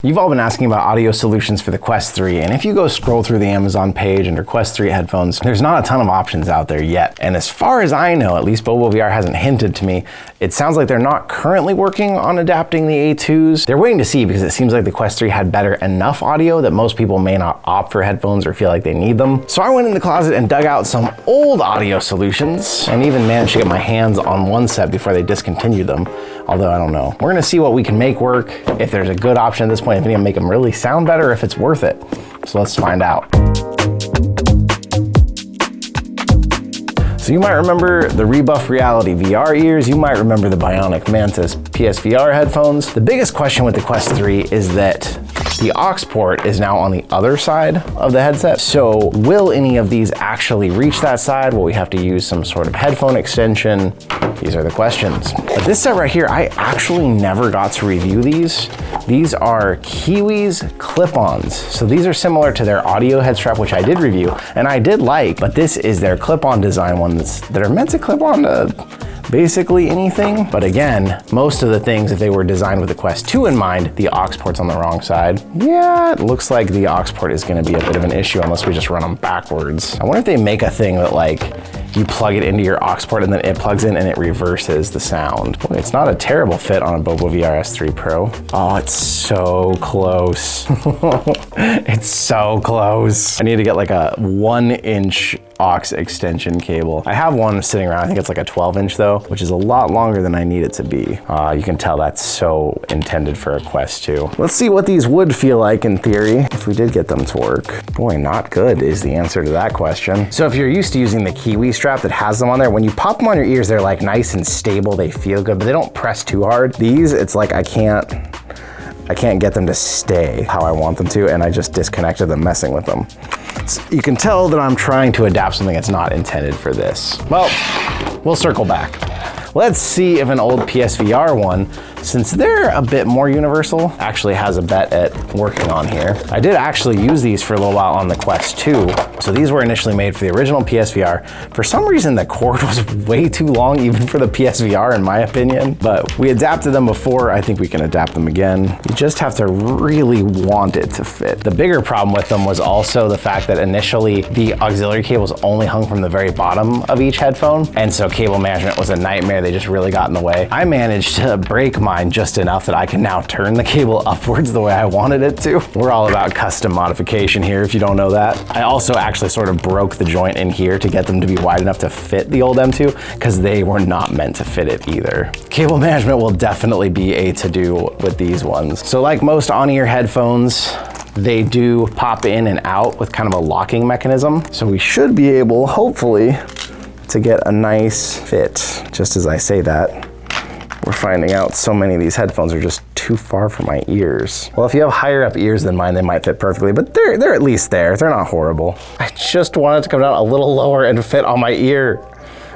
You've all been asking about audio solutions for the Quest 3, and if you go scroll through the Amazon page under Quest 3 headphones, there's not a ton of options out there yet. And as far as I know, at least BoboVR hasn't hinted to me, it sounds like they're not currently working on adapting the A2s. They're waiting to see because it seems like the Quest 3 had better enough audio that most people may not opt for headphones or feel like they need them. So I went in the closet and dug out some old audio solutions and even managed to get my hands on one set before they discontinued them. Although I don't know. We're gonna see what we can make work, if there's a good option at this point, if we can make them really sound better, if it's worth it. So let's find out. So you might remember the Rebuff Reality VR ears, you might remember the Bionik Mantis PSVR headphones. The biggest question with the Quest 3 is that the aux port is now on the other side of the headset. So will any of these actually reach that side? Will we have to use some sort of headphone extension? These are the questions. But this set right here, I actually never got to review these. These are Kiwi's clip-ons. So these are similar to their audio head strap, which I did review and I did like, but this is their clip-on design ones that are meant to clip on to basically anything. But again, most of the things, if they were designed with the Quest 2 in mind, the aux port's on the wrong side. Yeah, it looks like the aux port is gonna be a bit of an issue unless we just run them backwards. I wonder if they make a thing that like, you plug it into your aux port and then it plugs in and it reverses the sound. Boy, it's not a terrible fit on a BoboVR S3 Pro. Oh, it's so close. It's so close. I need to get like a 1-inch aux extension cable. I have one sitting around, I think it's like a 12-inch though, which is a lot longer than I need it to be. You can tell that's so intended for a Quest 2. Let's see what these would feel like in theory if we did get them to work. Boy, not good is the answer to that question. So if you're used to using the Kiwi strap that has them on there, when you pop them on your ears, they're like nice and stable, they feel good, but they don't press too hard. These, it's like I can't get them to stay how I want them to, and I just disconnected them messing with them. So you can tell that I'm trying to adapt something that's not intended for this. Well, we'll circle back. Let's see if an old PSVR one, since they're a bit more universal, actually has a bet at working on here. I did actually use these for a little while on the Quest 2. So these were initially made for the original PSVR. For some reason, the cord was way too long, even for the PSVR, in my opinion. But we adapted them before. I think we can adapt them again. You just have to really want it to fit. The bigger problem with them was also the fact that initially the auxiliary cables only hung from the very bottom of each headphone. And so cable management was a nightmare. They just really got in the way. I managed to break mine just enough that I can now turn the cable upwards the way I wanted it to. We're all about custom modification here, if you don't know that. I also actually sort of broke the joint in here to get them to be wide enough to fit the old M2 because they were not meant to fit it either. Cable management will definitely be a to-do with these ones. So like most on-ear headphones, they do pop in and out with kind of a locking mechanism. So we should be able, hopefully, to get a nice fit. Just as I say that, we're finding out so many of these headphones are just too far from my ears. Well, if you have higher up ears than mine, they might fit perfectly, but they're at least there. They're not horrible. I just want it to come down a little lower and fit on my ear.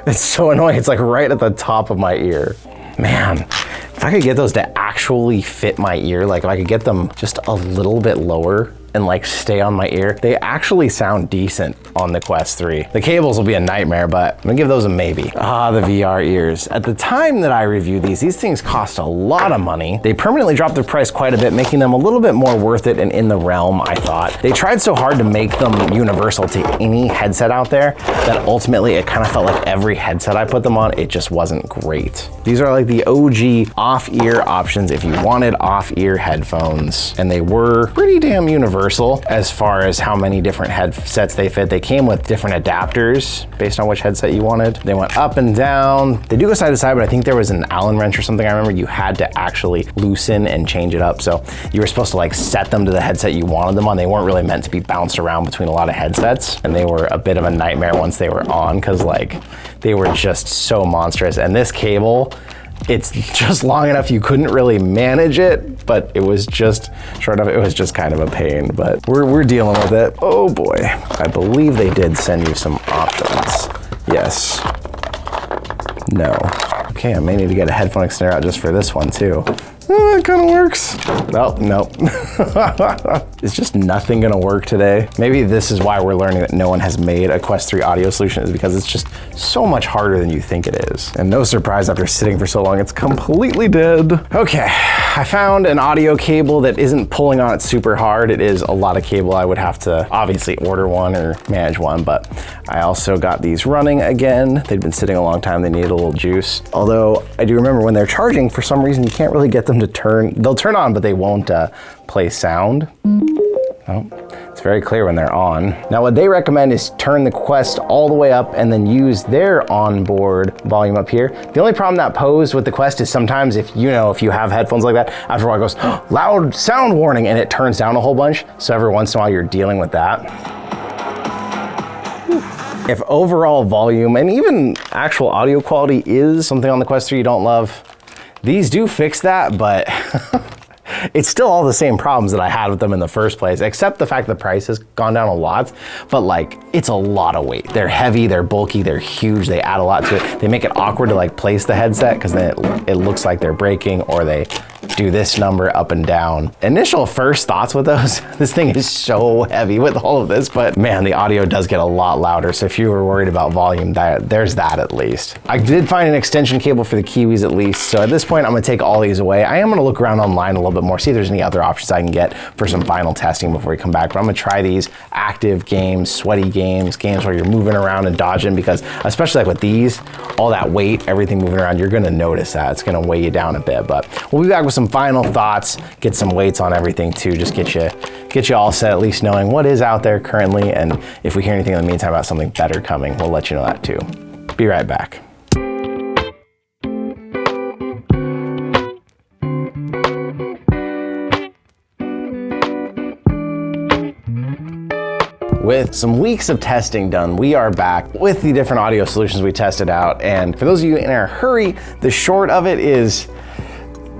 It's so annoying. It's like right at the top of my ear. Man, if I could get those to actually fit my ear, like if I could get them just a little bit lower and like stay on my ear, they actually sound decent on the Quest 3. The cables will be a nightmare, but I'm gonna give those a maybe. Ah, the VR ears. At the time that I reviewed these things cost a lot of money. They permanently dropped their price quite a bit, making them a little bit more worth it and in the realm, I thought. They tried so hard to make them universal to any headset out there that ultimately it kind of felt like every headset I put them on, it just wasn't great. These are like the OG off-ear options if you wanted off-ear headphones, and they were pretty damn universal as far as how many different headsets they fit. They came with different adapters based on which headset you wanted. They went up and down. They do go side to side, but I think there was an Allen wrench or something. I remember you had to actually loosen and change it up. So you were supposed to like set them to the headset you wanted them on. They weren't really meant to be bounced around between a lot of headsets. And they were a bit of a nightmare once they were on because like they were just so monstrous. And this cable, it's just long enough you couldn't really manage it, but it was just short enough. It was just kind of a pain, but we're dealing with it. Oh boy, I believe they did send you some options. Yes. No. Okay, I may need to get a headphone extender out just for this one too. Oh, that kind of works. Oh, no. It's just nothing gonna work today. Maybe this is why we're learning that no one has made a Quest 3 audio solution, is because it's just so much harder than you think it is. And no surprise, after sitting for so long, it's completely dead. Okay, I found an audio cable that isn't pulling on it super hard. It is a lot of cable. I would have to obviously order one or manage one, but I also got these running again. They'd been sitting a long time. They needed a little juice. Although I do remember when they're charging, for some reason, you can't really get them to turn. They'll turn on, but they won't play sound. Oh, it's very clear when they're on. Now what they recommend is turn the Quest all the way up and then use their onboard volume up here. The only problem that posed with the Quest is sometimes if you have headphones like that, after a while it goes, oh, loud sound warning, and it turns down a whole bunch. So every once in a while you're dealing with that. If overall volume and even actual audio quality is something on the Quest 3 you don't love, these do fix that, but it's still all the same problems that I had with them in the first place, except the fact the price has gone down a lot, but like, it's a lot of weight. They're heavy, they're bulky, they're huge, they add a lot to it. They make it awkward to like place the headset because then it looks like they're breaking, or they do this number up and down. Initial first thoughts with those, this thing is so heavy with all of this, but man, the audio does get a lot louder. So if you were worried about volume, there's that at least. I did find an extension cable for the Kiwis at least. So at this point, I'm gonna take all these away. I am gonna look around online a little bit more, see if there's any other options I can get for some final testing before we come back. But I'm gonna try these active games, sweaty games where you're moving around and dodging, because especially like with these, all that weight, everything moving around, you're gonna notice that. It's gonna weigh you down a bit, but we'll be back with some final thoughts, get some weights on everything too, just get you all set, at least knowing what is out there currently, and if we hear anything in the meantime about something better coming, we'll let you know that too. Be right back. With some weeks of testing done, we are back with the different audio solutions we tested out. And for those of you in a hurry, the short of it is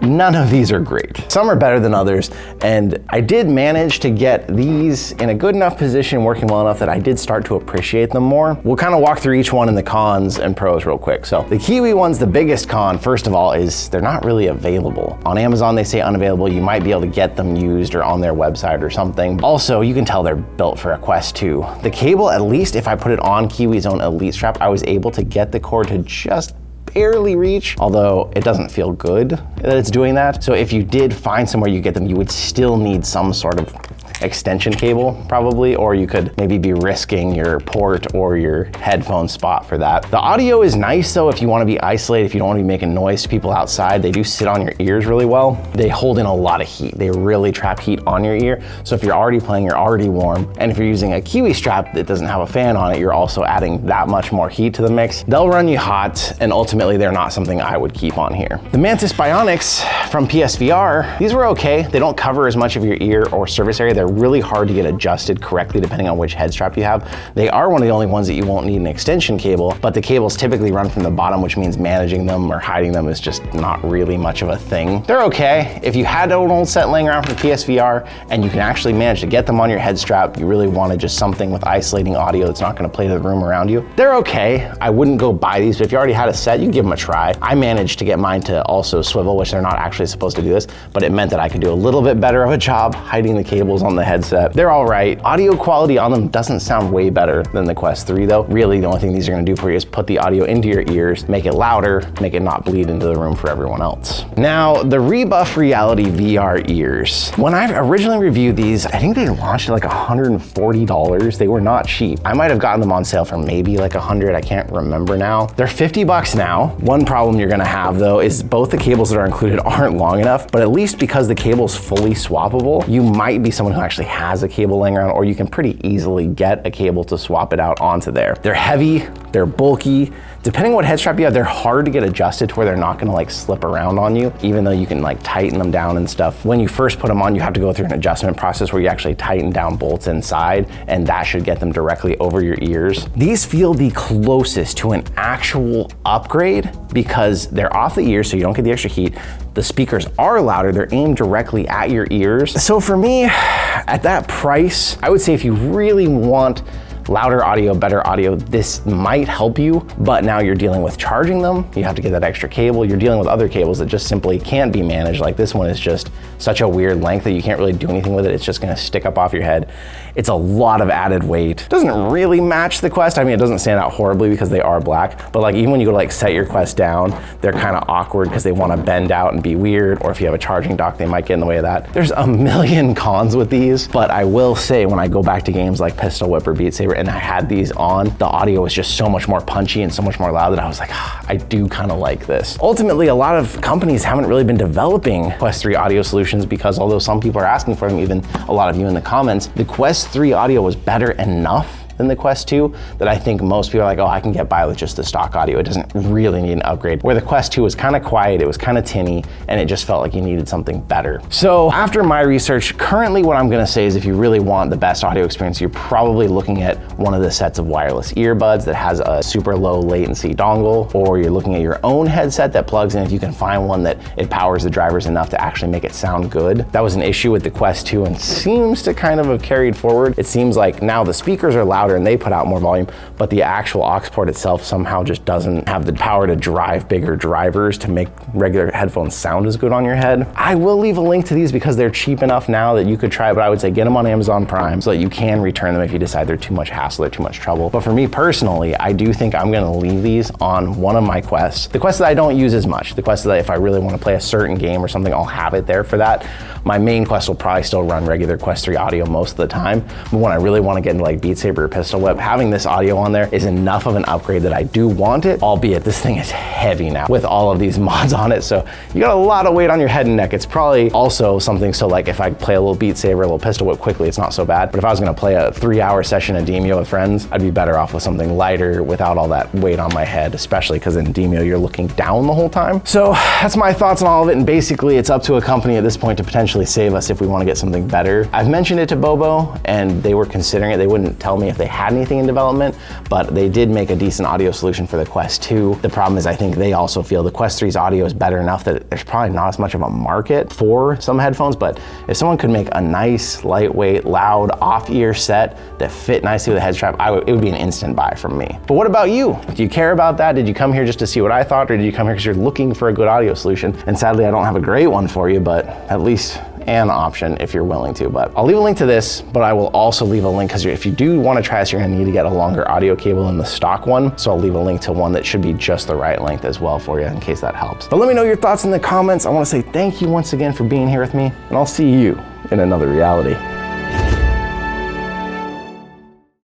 none of these are great. Some are better than others, and I did manage to get these in a good enough position, working well enough that I did start to appreciate them more. We'll kind of walk through each one in the cons and pros real quick. So the Kiwi one's the biggest con, first of all, is they're not really available. On Amazon, they say unavailable. You might be able to get them used or on their website or something. Also, you can tell they're built for a Quest 2. The cable, at least if I put it on Kiwi's own Elite strap, I was able to get the cord to just barely reach, although it doesn't feel good that it's doing that. So if you did find somewhere you get them, you would still need some sort of extension cable probably, or you could maybe be risking your port or your headphone spot for that. The audio is nice though if you want to be isolated, if you don't want to be making noise to people outside. They do sit on your ears really well. They hold in a lot of heat. They really trap heat on your ear. So if you're already playing, you're already warm. And if you're using a Kiwi strap that doesn't have a fan on it, you're also adding that much more heat to the mix. They'll run you hot, and ultimately they're not something I would keep on here. The Mantis Bionics from PSVR, these were okay. They don't cover as much of your ear or surface area. They're really hard to get adjusted correctly depending on which head strap you have. They are one of the only ones that you won't need an extension cable, but the cables typically run from the bottom, which means managing them or hiding them is just not really much of a thing. They're okay. If you had an old set laying around from PSVR and you can actually manage to get them on your head strap, you really wanted just something with isolating audio that's not gonna play to the room around you, they're okay. I wouldn't go buy these, but if you already had a set, you can give them a try. I managed to get mine to also swivel, which they're not actually supposed to do this, but it meant that I could do a little bit better of a job hiding the cables on the headset. They're all right. Audio quality on them doesn't sound way better than the Quest 3 though. Really, the only thing these are gonna do for you is put the audio into your ears, make it louder, make it not bleed into the room for everyone else. Now, the Rebuff Reality VR ears. When I originally reviewed these, I think they launched at like $140. They were not cheap. I might have gotten them on sale for maybe like $100, I can't remember now. They're $50 now. One problem you're gonna have though is both the cables that are included aren't long enough, but at least because the cable's fully swappable, you might be someone who actually has a cable laying around, or you can pretty easily get a cable to swap it out onto there. They're heavy, they're bulky. Depending on what head strap you have, they're hard to get adjusted to where they're not gonna like slip around on you, even though you can like tighten them down and stuff. When you first put them on, you have to go through an adjustment process where you actually tighten down bolts inside, and that should get them directly over your ears. These feel the closest to an actual upgrade because they're off the ears, so you don't get the extra heat. The speakers are louder, they're aimed directly at your ears. So for me, at that price, I would say if you really want louder audio, better audio, this might help you, but now you're dealing with charging them. You have to get that extra cable. You're dealing with other cables that just simply can't be managed. Like this one is just such a weird length that you can't really do anything with it. It's just gonna stick up off your head. It's a lot of added weight. Doesn't really match the Quest. I mean, it doesn't stand out horribly because they are black, but like even when you go to like set your Quest down, they're kind of awkward because they want to bend out and be weird, or if you have a charging dock, they might get in the way of that. There's a million cons with these, but I will say when I go back to games like Pistol Whip or Beat Saber and I had these on, the audio was just so much more punchy and so much more loud that I was like, I do kind of like this. Ultimately, a lot of companies haven't really been developing Quest 3 audio solutions because although some people are asking for them, even a lot of you in the comments, the Quest 3 audio was better enough than the Quest 2 that I think most people are like, oh, I can get by with just the stock audio. It doesn't really need an upgrade. Where the Quest 2 was kind of quiet, it was kind of tinny, and it just felt like you needed something better. So after my research, currently what I'm gonna say is if you really want the best audio experience, you're probably looking at one of the sets of wireless earbuds that has a super low latency dongle, or you're looking at your own headset that plugs in if you can find one that it powers the drivers enough to actually make it sound good. That was an issue with the Quest 2 and seems to kind of have carried forward. It seems like now the speakers are loud and they put out more volume, but the actual aux port itself somehow just doesn't have the power to drive bigger drivers to make regular headphones sound as good on your head. I will leave a link to these because they're cheap enough now that you could try, but I would say get them on Amazon Prime so that you can return them if you decide they're too much hassle, they're too much trouble. But for me personally, I do think I'm gonna leave these on one of my Quests. The Quest that I don't use as much, the Quest that if I really wanna play a certain game or something, I'll have it there for that. My main Quest will probably still run regular Quest 3 audio most of the time, but when I really wanna get into like Beat Saber or Pistol Whip, having this audio on there is enough of an upgrade that I do want it, albeit this thing is heavy now with all of these mods on it, so you got a lot of weight on your head and neck. It's probably also something, so like if I play a little Beat Saber, a little Pistol Whip quickly, it's not so bad, but if I was gonna play a 3-hour session of Demio with friends, I'd be better off with something lighter without all that weight on my head, especially because in Demio you're looking down the whole time. So that's my thoughts on all of it, and basically it's up to a company at this point to potentially save us if we want to get something better. I've mentioned it to BoBo and they were considering it. They wouldn't tell me if they had anything in development, but they did make a decent audio solution for the Quest 2. The problem is I think they also feel the Quest 3's audio is better enough that there's probably not as much of a market for some headphones, but if someone could make a nice, lightweight, loud, off-ear set that fit nicely with a head strap, it would be an instant buy from me. But what about you? Do you care about that? Did you come here just to see what I thought, or did you come here because you're looking for a good audio solution? And sadly, I don't have a great one for you, but at least an option if you're willing to. But I'll leave a link to this, but I will also leave a link because if you do want to try this, you're gonna need to get a longer audio cable than the stock one. So I'll leave a link to one that should be just the right length as well for you in case that helps. But let me know your thoughts in the comments. I want to say thank you once again for being here with me, and I'll see you in another reality.